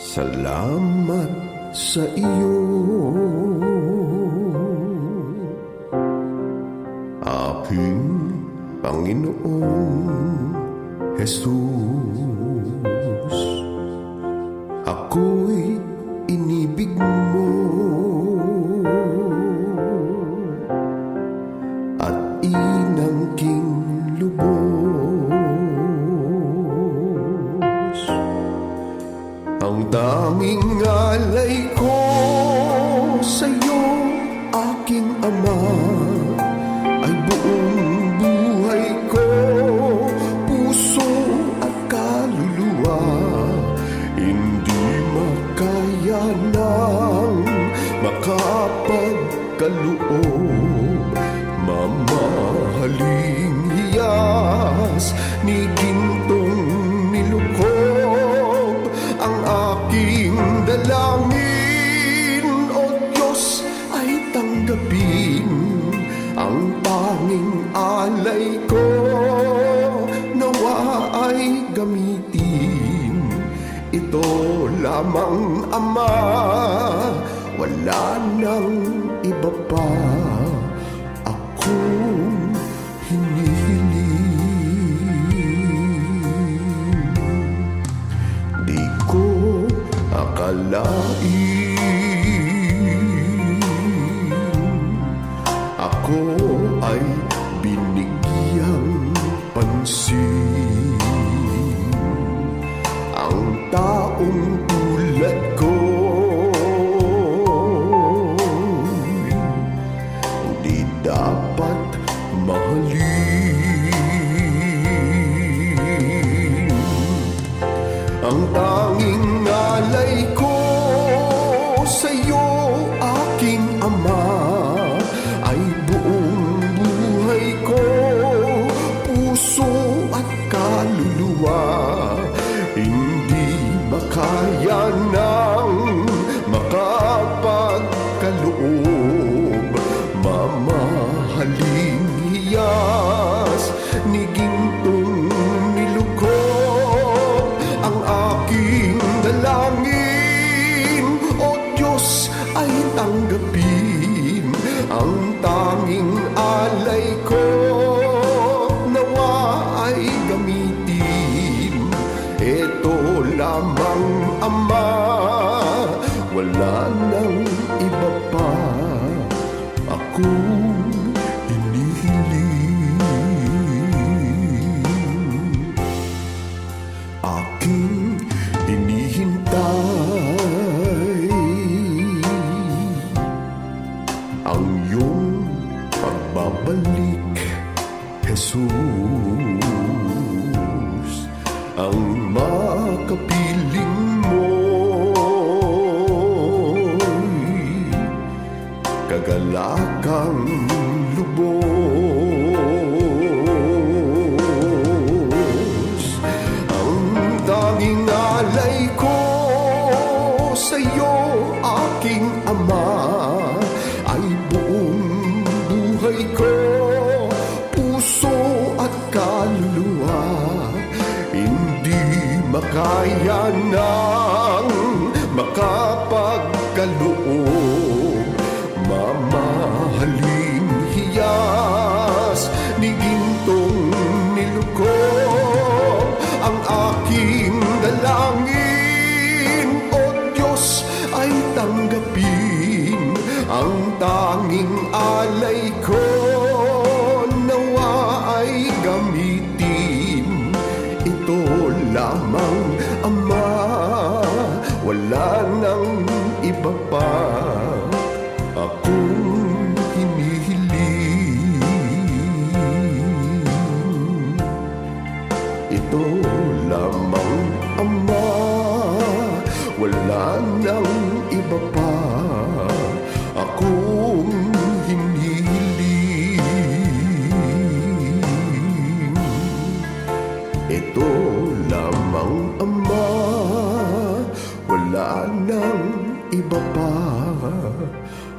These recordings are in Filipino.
Salamat sa iyo, aking Panginoong Jesus. Ako'y inibig mo at inangking lubos. Ang daming alay ko sa'yo, aking Ama, ay buong buhay ko, puso at kaluluwa. Hindi makaya ng makapagkaloob, mamahaling hiyas ni gintong nilukob. Ang aking dalangin, O Diyos, ay tanggapin. Ang tanging alay ko, nawa ay gamitin. Ito lamang, Ama, wala nang iba pa akong hinihiling. Di ko akalain ako ay binigyang pansin. Ang taong tulad ko di dapat mahalin. Ang tanging alay ko sa'yo, aking Ama, ay buong buhay ko, puso at kaluluwa. Hindi makaya ng makapagkaloob, mamahaling hiyas ni gintong nilukob. Ang aking dalangin, O Diyos, ay tanggapin. Ang tanging alay ko, nawa ay gamitin. Ito lamang, Ama, wala nang iba pa akong hinihiling. Aking hinihintay ang iyong pagbabalik, Jesus. Ang makapiling mo'y kagalakang lubos. Ang tanging alay ko sa'yo, aking Ama, ay buong buhay ko, puso at kaluluwa. Hindi makaya ng makapagkaloob, mamahaling hiyas ni gintong nilukob. Ang aking dalangin, O Diyos, ay tanggapin. Ang tanging alay ko, nawa ay gamitin. Ito lamang, Ama, wala nang iba pa akong hinihiling. Ito lamang, Ama, wala nang iba pa akong hinihiling. Ito lamang, Ama, wala nang iba pa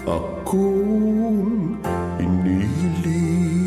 akong hinihiling.